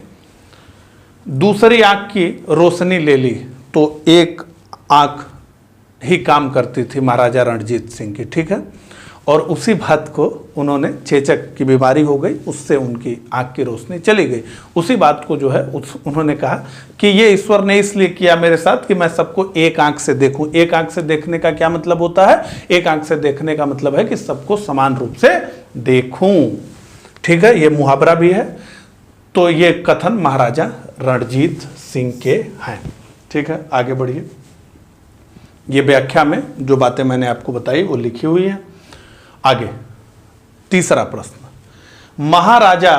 दूसरी आंख की रोशनी ले ली? तो एक आंख ही काम करती थी महाराजा रणजीत सिंह की, ठीक है। और उसी बात को उन्होंने, चेचक की बीमारी हो गई, उससे उनकी आंख की रोशनी चली गई। उसी बात को जो है उन्होंने कहा कि ये ईश्वर ने इसलिए किया मेरे साथ कि मैं सबको एक आंख से देखूं। एक आंख से देखने का क्या मतलब होता है? एक आंख से देखने का मतलब है कि सबको समान रूप से देखूं, ठीक है। ये मुहावरा भी है। तो ये कथन महाराजा रणजीत सिंह के हैं, ठीक है। आगे बढ़िए, ये व्याख्या में जो बातें मैंने आपको बताई वो लिखी हुई है। आगे तीसरा प्रश्न, महाराजा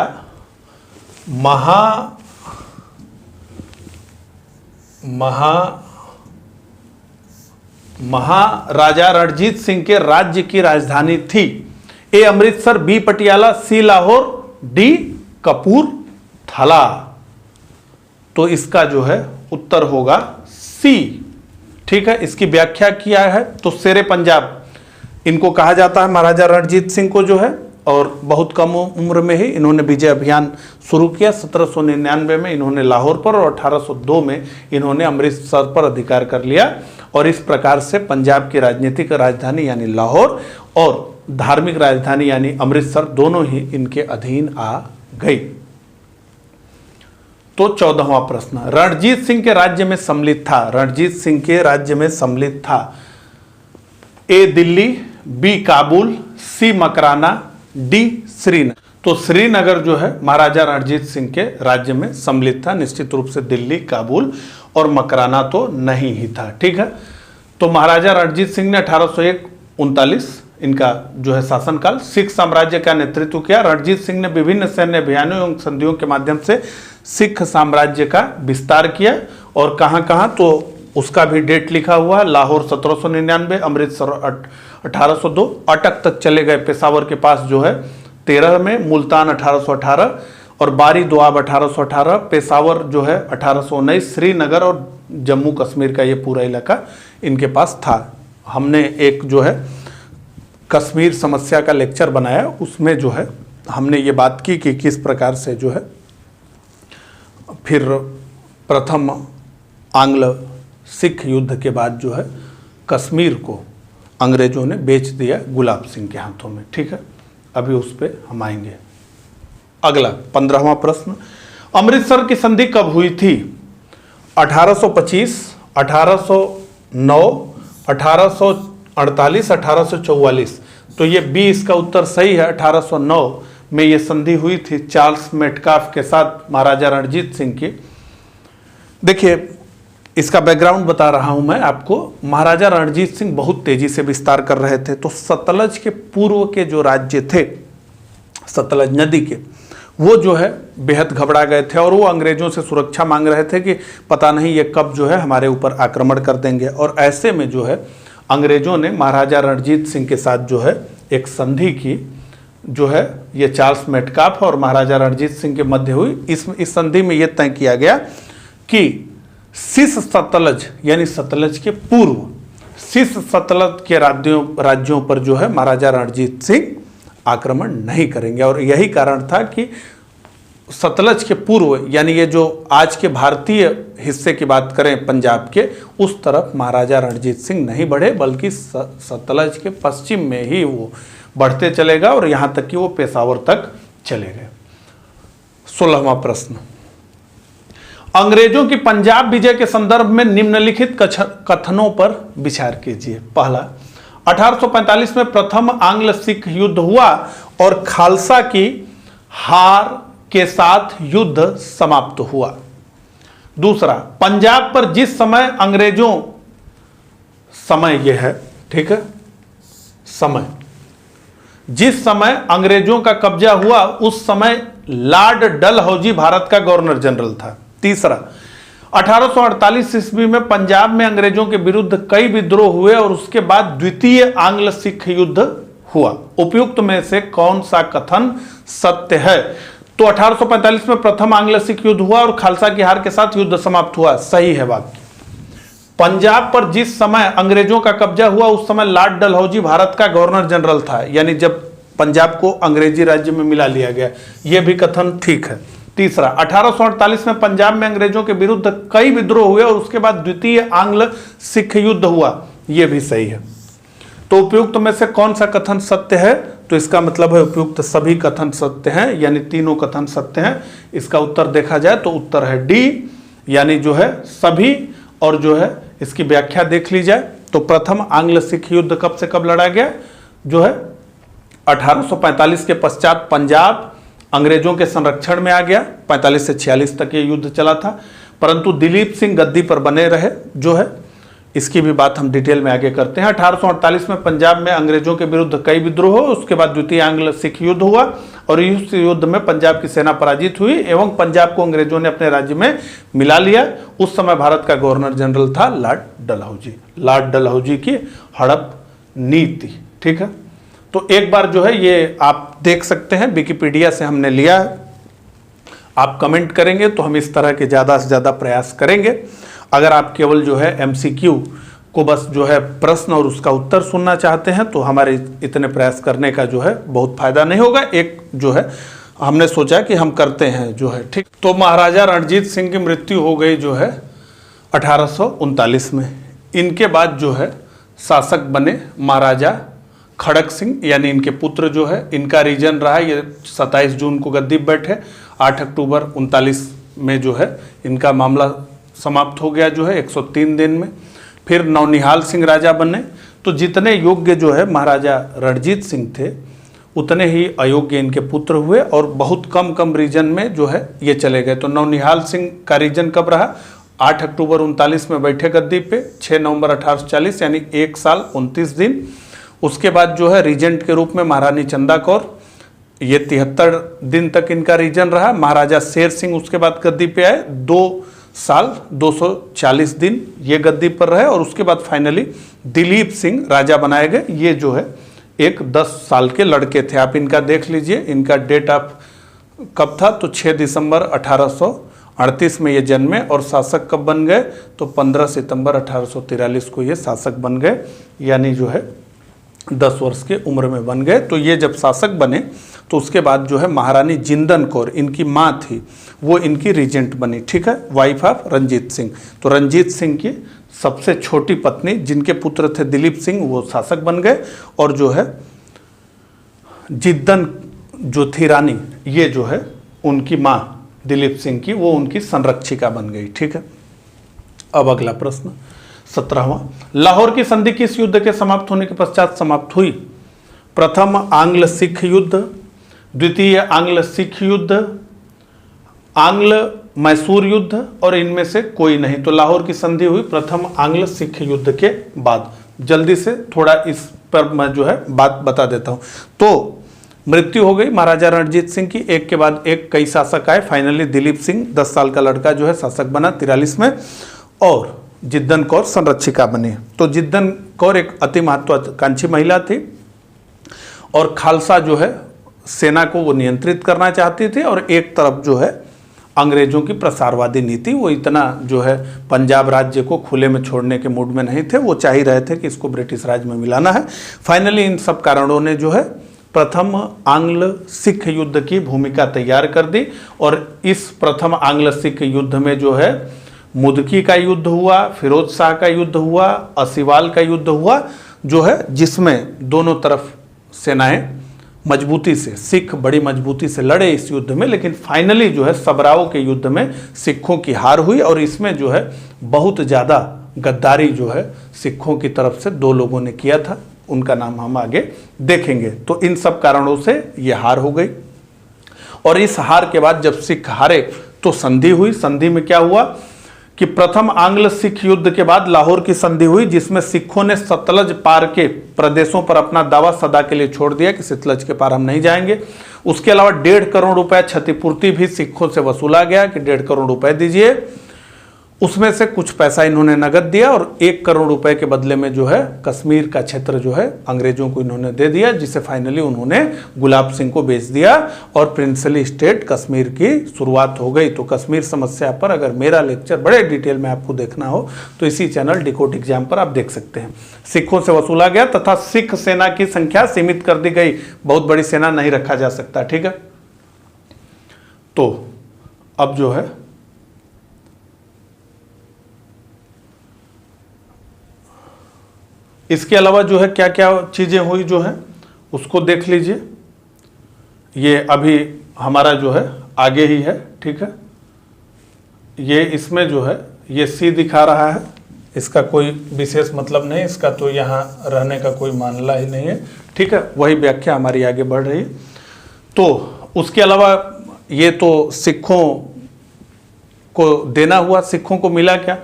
रणजीत सिंह के राज्य की राजधानी थी? ए अमृतसर, बी पटियाला, सी लाहौर, डी कपूरथला। तो इसका जो है उत्तर होगा सी, ठीक है। इसकी व्याख्या किया है तो शेरे पंजाब इनको कहा जाता है, महाराजा रणजीत सिंह को जो है। और बहुत कम उम्र में ही इन्होंने विजय अभियान शुरू किया। 1799 में इन्होंने लाहौर पर और 1802 में इन्होंने अमृतसर पर अधिकार कर लिया। और इस प्रकार से पंजाब की राजनीतिक राजधानी यानी लाहौर और धार्मिक राजधानी यानी अमृतसर दोनों ही इनके अधीन आ गई। तो 14वां प्रश्न, रणजीत सिंह के राज्य में सम्मिलित था? रणजीत सिंह के राज्य में सम्मिलित था ए दिल्ली, बी काबुल, सी मकराना, डी श्रीनगर। तो श्रीनगर जो है महाराजा रणजीत सिंह के राज्य में सम्मिलित था। निश्चित रूप से दिल्ली, काबुल और मकराना तो नहीं ही था, ठीक है। तो महाराजा रणजीत सिंह ने 1839 इनका जो है शासनकाल, सिख साम्राज्य का नेतृत्व किया। रणजीत सिंह ने विभिन्न सैन्य अभियानों एवं संधियों के माध्यम से सिख साम्राज्य का विस्तार किया। और कहाँ कहाँ? तो उसका भी डेट लिखा हुआ है। लाहौर 1799, अमृतसर 1802, अटक तक चले गए पेशावर के पास जो है 13 में, मुल्तान 1818 और बारी दोआब 1818, पेशावर जो है 1819, श्रीनगर और जम्मू कश्मीर का ये पूरा इलाका इनके पास था। हमने एक जो है कश्मीर समस्या का लेक्चर बनाया, उसमें जो है हमने ये बात की कि किस प्रकार से जो है फिर प्रथम आंग्ल सिख युद्ध के बाद जो है कश्मीर को अंग्रेजों ने बेच दिया गुलाब सिंह के हाथों में। ठीक है, अभी उस पर हम आएंगे। अगला 15वां प्रश्न, अमृतसर की संधि कब हुई थी? 1825, 1809, 1848, 1844। तो ये बी इसका उत्तर सही है। 1809 में ये संधि हुई थी चार्ल्स मेटकाफ के साथ महाराजा रणजीत सिंह की। देखिए, इसका बैकग्राउंड बता रहा हूं मैं आपको। महाराजा रणजीत सिंह बहुत तेजी से विस्तार कर रहे थे, तो सतलज के पूर्व के जो राज्य थे सतलज नदी के, वो जो है बेहद घबरा गए थे और वो अंग्रेजों से सुरक्षा मांग रहे थे कि पता नहीं ये कब जो है हमारे ऊपर आक्रमण कर देंगे। और ऐसे में जो है अंग्रेजों ने महाराजा रणजीत सिंह के साथ जो है एक संधि की, जो है ये चार्ल्स मेटकाफ और महाराजा रणजीत सिंह के मध्य हुई। इस संधि में ये तय किया गया कि शीश सतलज यानी सतलज के पूर्व शीश सतलज के राज्यों पर जो है महाराजा रणजीत सिंह आक्रमण नहीं करेंगे। और यही कारण था कि सतलज के पूर्व यानी ये जो आज के भारतीय हिस्से की बात करें पंजाब के, उस तरफ महाराजा रणजीत सिंह नहीं बढ़े, बल्कि सतलज के पश्चिम में ही वो बढ़ते चलेगा और यहाँ तक कि वो पेशावर तक चले गए। 16वां प्रश्न, अंग्रेजों की पंजाब विजय के संदर्भ में निम्नलिखित कथनों पर विचार कीजिए। पहला, 1845 में प्रथम आंग्ल सिख युद्ध हुआ और खालसा की हार के साथ युद्ध समाप्त हुआ। दूसरा, पंजाब पर जिस समय अंग्रेजों, समय यह है, ठीक है, समय जिस समय अंग्रेजों का कब्जा हुआ उस समय लॉर्ड डलहौजी भारत का गवर्नर जनरल था। तीसरा, 1848 ईस्वी में पंजाब में अंग्रेजों के विरुद्ध कई विद्रोह हुए और उसके बाद द्वितीय आंग्ल सिख युद्ध हुआ। उपयुक्त में से कौन सा कथन सत्य है? तो 1845 में प्रथम आंग्ल सिख युद्ध हुआ और खालसा की हार के साथ युद्ध समाप्त हुआ, सही है वाक्य। पंजाब पर जिस समय अंग्रेजों का कब्जा हुआ उस समय लॉर्ड डलहौजी भारत का गवर्नर जनरल था, यानी जब पंजाब को अंग्रेजी राज्य में मिला लिया गया, यह भी कथन ठीक है। तीसरा, 1848 में पंजाब में अंग्रेजों के विरुद्ध कई विद्रोह हुए और उसके बाद द्वितीय आंग्ल सिख युद्ध हुआ, यह भी सही है। तो उपयुक्त में से कौन सा कथन सत्य है? तो इसका मतलब है उपयुक्त सभी कथन सत्य हैं, यानी तीनों कथन सत्य हैं। इसका उत्तर देखा जाए तो उत्तर है डी, यानी जो है सभी। और जो है इसकी व्याख्या देख ली जाए तो प्रथम आंग्ल सिख युद्ध कब से कब लड़ा गया? जो है 1845 के पश्चात पंजाब अंग्रेजों के संरक्षण में आ गया। 45 से 46 तक ये युद्ध चला था, परंतु दिलीप सिंह गद्दी पर बने रहे। जो है इसकी भी बात हम डिटेल में आगे करते हैं। 1848 में पंजाब में अंग्रेजों के विरुद्ध कई विद्रोह, उसके बाद द्वितीय आंग्ल सिख युद्ध हुआ और इस युद्ध में पंजाब की सेना पराजित हुई एवं पंजाब को अंग्रेजों ने अपने राज्य में मिला लिया। उस समय भारत का गवर्नर जनरल था लॉर्ड डलहौजी। लॉर्ड डलहौजी की हड़प नीति, ठीक है। तो एक बार जो है ये आप देख सकते हैं, विकिपीडिया से हमने लिया है। आप कमेंट करेंगे तो हम इस तरह के ज़्यादा से ज़्यादा प्रयास करेंगे। अगर आप केवल जो है एमसीक्यू को बस जो है प्रश्न और उसका उत्तर सुनना चाहते हैं तो हमारे इतने प्रयास करने का जो है बहुत फायदा नहीं होगा। एक जो है हमने सोचा कि हम करते हैं जो है, ठीक। तो महाराजा रणजीत सिंह की मृत्यु हो गई जो है 1839 में। इनके बाद जो है शासक बने महाराजा खड़क सिंह, यानी इनके पुत्र जो है, इनका रीजन रहा। ये 27 जून को गद्दी पर बैठे, 8 अक्टूबर 39 में जो है इनका मामला समाप्त हो गया जो है 103 दिन में। फिर नौनिहाल सिंह राजा बने। तो जितने योग्य जो है महाराजा रणजीत सिंह थे उतने ही अयोग्य इनके पुत्र हुए और बहुत कम रीजन में जो है ये चले गए। तो नौनिहाल सिंह का रीजन कब रहा? 8 अक्टूबर 39 में बैठे गद्दी पे, 6 नवंबर 1840 यानी 1 साल 29 दिन। उसके बाद जो है रीजेंट के रूप में महारानी चंदा कौर, ये 73 दिन तक इनका रीजन रहा। महाराजा शेर सिंह उसके बाद गद्दी पे आए, 2 साल 240 दिन ये गद्दी पर रहे और उसके बाद फाइनली दिलीप सिंह राजा बनाए गए। ये जो है एक 10 साल के लड़के थे। आप इनका देख लीजिए, इनका डेट ऑफ कब था तो 6 दिसंबर 1838 में ये जन्मे और शासक कब बन गए तो 15 सितंबर 1843 को ये शासक बन गए, यानी जो है 10 वर्ष के उम्र में बन गए। तो ये जब शासक बने तो उसके बाद जो है महारानी जिंदन कौर इनकी माँ थी, वो इनकी रीजेंट बनी, ठीक है, वाइफ ऑफ रंजीत सिंह। तो रंजीत सिंह की सबसे छोटी पत्नी जिनके पुत्र थे दिलीप सिंह वो शासक बन गए और जो है जिद्दन जो थी रानी ये जो है उनकी माँ दिलीप सिंह की वो उनकी संरक्षिका बन गई, ठीक है। अब अगला प्रश्न 17वां, लाहौर की संधि किस युद्ध के समाप्त होने के पश्चात समाप्त हुई? प्रथम आंग्ल सिख युद्ध, द्वितीय आंग्ल सिख युद्ध, आंग्ल मैसूर युद्ध और इनमें से कोई नहीं। तो लाहौर की संधि हुई प्रथम आंग्ल सिख युद्ध के बाद। जल्दी से थोड़ा इस पर मैं जो है बात बता देता हूं। तो मृत्यु हो गई महाराजा रणजीत सिंह की, एक के बाद एक कई शासक आए, फाइनली दिलीप सिंह 10 साल का लड़का जो है शासक बना 43 में और जिद्दन कौर संरक्षिका बनी। तो जिद्दन कौर एक अति महत्वाकांक्षी महिला थी और खालसा जो है सेना को वो नियंत्रित करना चाहती थी और एक तरफ जो है अंग्रेजों की प्रसारवादी नीति, वो इतना जो है पंजाब राज्य को खुले में छोड़ने के मूड में नहीं थे, वो चाह ही रहे थे कि इसको ब्रिटिश राज में मिलाना है। फाइनली इन सब कारणों ने जो है प्रथम आंग्ल सिख युद्ध की भूमिका तैयार कर दी और इस प्रथम आंग्ल सिख युद्ध में जो है मुदकी का युद्ध हुआ, फिरोज शाह का युद्ध हुआ, असीवाल का युद्ध हुआ जो है, जिसमें दोनों तरफ सेनाएं मजबूती से, सिख बड़ी मजबूती से लड़े इस युद्ध में, लेकिन फाइनली जो है सबराओं के युद्ध में सिखों की हार हुई और इसमें जो है बहुत ज़्यादा गद्दारी जो है सिखों की तरफ से 2 लोगों ने किया था, उनका नाम हम आगे देखेंगे। तो इन सब कारणों से ये हार हो गई और इस हार के बाद जब सिख हारे तो संधि हुई। संधि में क्या हुआ कि प्रथम आंग्ल सिख युद्ध के बाद लाहौर की संधि हुई जिसमें सिखों ने सतलज पार के प्रदेशों पर अपना दावा सदा के लिए छोड़ दिया कि सतलज के पार हम नहीं जाएंगे। उसके अलावा 1.5 करोड़ रुपए क्षतिपूर्ति भी सिखों से वसूला गया कि 1.5 करोड़ रुपए दीजिए। उसमें से कुछ पैसा इन्होंने नगद दिया और 1 करोड़ रुपए के बदले में जो है कश्मीर का क्षेत्र जो है अंग्रेजों को इन्होंने दे दिया, जिसे फाइनली उन्होंने गुलाब सिंह को बेच दिया और प्रिंसली स्टेट कश्मीर की शुरुआत हो गई। तो कश्मीर समस्या पर अगर मेरा लेक्चर बड़े डिटेल में आपको देखना हो तो इसी चैनल डिकोड एग्जाम पर आप देख सकते हैं। सिखों से वसूला गया तथा सिख सेना की संख्या सीमित कर दी गई, बहुत बड़ी सेना नहीं रखा जा सकता, ठीक है। तो अब जो है इसके अलावा जो है क्या क्या चीज़ें हुई जो है उसको देख लीजिए। ये अभी हमारा जो है आगे ही है, ठीक है। ये इसमें जो है ये सी दिखा रहा है, इसका कोई विशेष मतलब नहीं, इसका तो यहाँ रहने का कोई मामला ही नहीं है, ठीक है। वही व्याख्या हमारी आगे बढ़ रही है। तो उसके अलावा ये तो सिखों को देना हुआ, सिखों को मिला क्या,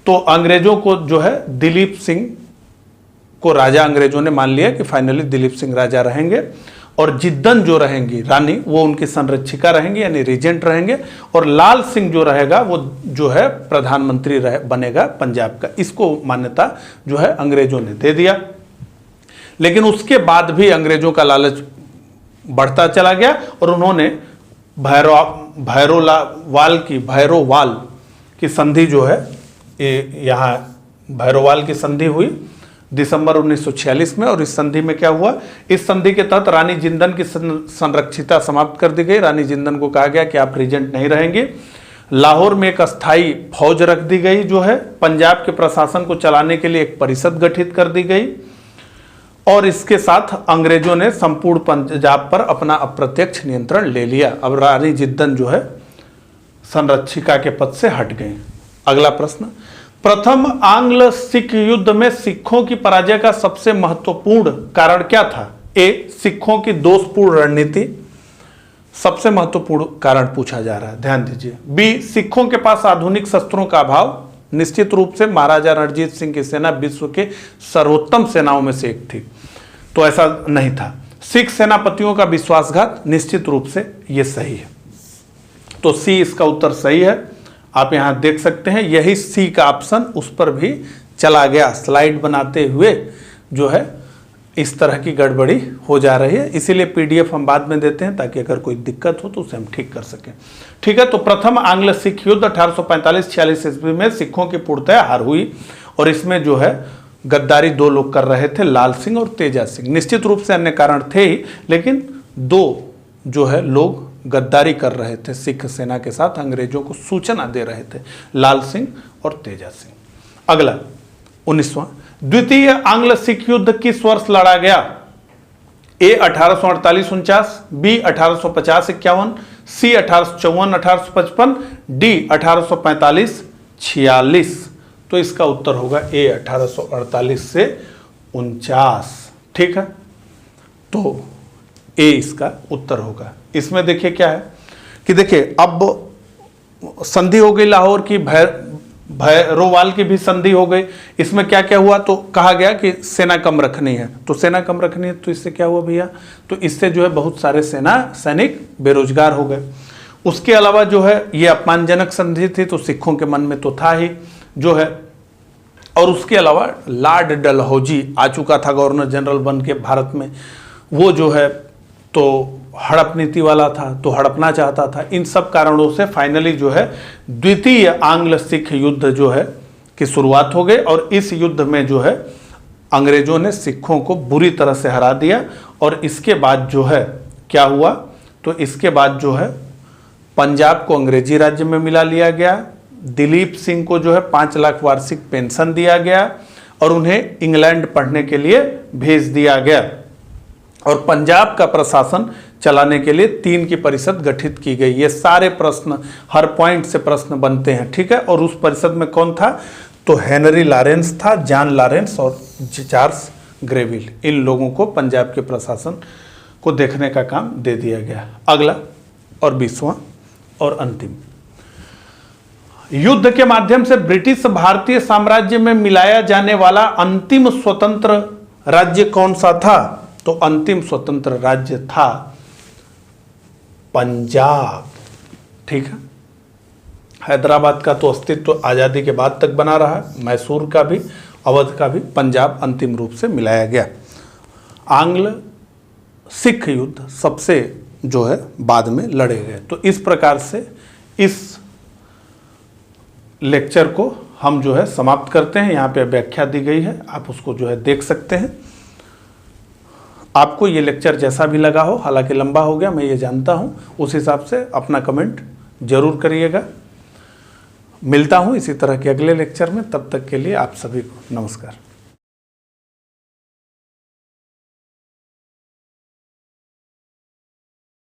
तो अंग्रेजों को जो है दिलीप सिंह को राजा अंग्रेजों ने मान लिया कि फाइनली दिलीप सिंह राजा रहेंगे और जिद्दन जो रहेंगी रानी वो उनकी संरक्षिका रहेंगी यानी रीजेंट रहेंगे और लाल सिंह जो रहेगा वो जो है प्रधानमंत्री बनेगा पंजाब का। इसको मान्यता जो है अंग्रेजों ने दे दिया। लेकिन उसके बाद भी अंग्रेजों का लालच बढ़ता चला गया और उन्होंने भैरोवाल की संधि जो है यहाँ भैरोवाल की संधि हुई दिसंबर 1946 में और इस संधि में क्या हुआ, इस संधि के तहत रानी जिंदन की संरक्षिता समाप्त कर दी गई। रानी जिंदन को कहा गया कि आप रीजेंट नहीं रहेंगे। लाहौर में एक अस्थाई फौज रख दी गई जो है पंजाब के प्रशासन को चलाने के लिए एक परिषद गठित कर दी गई और इसके साथ अंग्रेजों ने संपूर्ण पंजाब पर अपना अप्रत्यक्ष नियंत्रण ले लिया। अब रानी जिंदन जो है संरक्षिका के पद से हट गई। अगला प्रश्न, प्रथम आंग्ल सिख युद्ध में सिखों की पराजय का सबसे महत्वपूर्ण कारण क्या था? ए, सिखों की दोषपूर्ण रणनीति सबसे महत्वपूर्ण कारण पूछा जा रहा है, ध्यान दीजिए। बी, सिखों के पास आधुनिक शस्त्रों का अभाव। निश्चित रूप से महाराजा रणजीत सिंह की सेना विश्व के सर्वोत्तम सेनाओं में से एक थी, तो ऐसा नहीं था। सिख सेनापतियों का विश्वासघात, निश्चित रूप से यह सही है, तो सी इसका उत्तर सही है। आप यहाँ देख सकते हैं, यही सी का ऑप्शन उस पर भी चला गया। स्लाइड बनाते हुए जो है इस तरह की गड़बड़ी हो जा रही है, इसीलिए पीडीएफ हम बाद में देते हैं ताकि अगर कोई दिक्कत हो तो उसे हम ठीक कर सकें। ठीक है, तो प्रथम आंग्ल सिख युद्ध 1845-46 ईस्वी में सिखों की पूर्णतः हार हुई और इसमें जो है गद्दारी दो लोग कर रहे थे, लाल सिंह और तेजा सिंह। निश्चित रूप से अन्य कारण थे ही, लेकिन दो जो है लोग गद्दारी कर रहे थे सिख सेना के साथ, अंग्रेजों को सूचना दे रहे थे, लाल सिंह और तेजा सिंह। अगला 19वां, द्वितीय आंग्ल सिख युद्ध किस वर्ष लड़ा गया? ए 1848-49, बी 1850-51, सी 1854-1855, डी 1845-46। तो इसका उत्तर होगा ए 1848 से 49। ठीक है, तो ए इसका उत्तर होगा। इसमें देखिए क्या है कि देखिए अब संधि हो गई लाहौर की, भैरोवाल की भी संधि हो गई। इसमें क्या क्या हुआ, तो कहा गया कि सेना कम रखनी है, तो सेना कम रखनी है तो इससे क्या हुआ भैया, तो इससे जो है बहुत सारे सैनिक बेरोजगार हो गए। उसके अलावा जो है ये अपमानजनक संधि थी, तो सिखों के मन में तो था ही जो है। और उसके अलावा लॉर्ड डलहौजी आ चुका था गवर्नर जनरल बन के भारत में, वो जो है तो हड़प नीति वाला था, तो हड़पना चाहता था। इन सब कारणों से फाइनली जो है द्वितीय आंग्ल सिख युद्ध जो है की शुरुआत हो गई और इस युद्ध में जो है अंग्रेजों ने सिखों को बुरी तरह से हरा दिया। और इसके बाद जो है क्या हुआ, तो इसके बाद जो है पंजाब को अंग्रेजी राज्य में मिला लिया गया। दिलीप सिंह को जो है 5 लाख वार्षिक पेंशन दिया गया और उन्हें इंग्लैंड पढ़ने के लिए भेज दिया गया। और पंजाब का प्रशासन चलाने के लिए 3 की परिषद गठित की गई। ये सारे प्रश्न हर पॉइंट से प्रश्न बनते हैं। ठीक है, और उस परिषद में कौन था, तो हेनरी लॉरेंस था, जॉन लॉरेंस और चार्ल्स ग्रेविल। इन लोगों को पंजाब के प्रशासन को देखने का काम दे दिया गया। अगला और 20वां और अंतिम, युद्ध के माध्यम से ब्रिटिश भारतीय साम्राज्य में मिलाया जाने वाला अंतिम स्वतंत्र राज्य कौन सा था, तो अंतिम स्वतंत्र राज्य था पंजाब। ठीक है, हैदराबाद का तो अस्तित्व आज़ादी के बाद तक बना रहा, मैसूर का भी, अवध का भी, पंजाब अंतिम रूप से मिलाया गया। आंग्ल सिख युद्ध सबसे जो है बाद में लड़े गए। तो इस प्रकार से इस लेक्चर को हम जो है समाप्त करते हैं। यहाँ पे व्याख्या दी गई है, आप उसको जो है देख सकते हैं। आपको ये लेक्चर जैसा भी लगा हो, हालांकि लंबा हो गया मैं ये जानता हूँ, उस हिसाब से अपना कमेंट जरूर करिएगा। मिलता हूँ इसी तरह के अगले लेक्चर में, तब तक के लिए आप सभी को नमस्कार।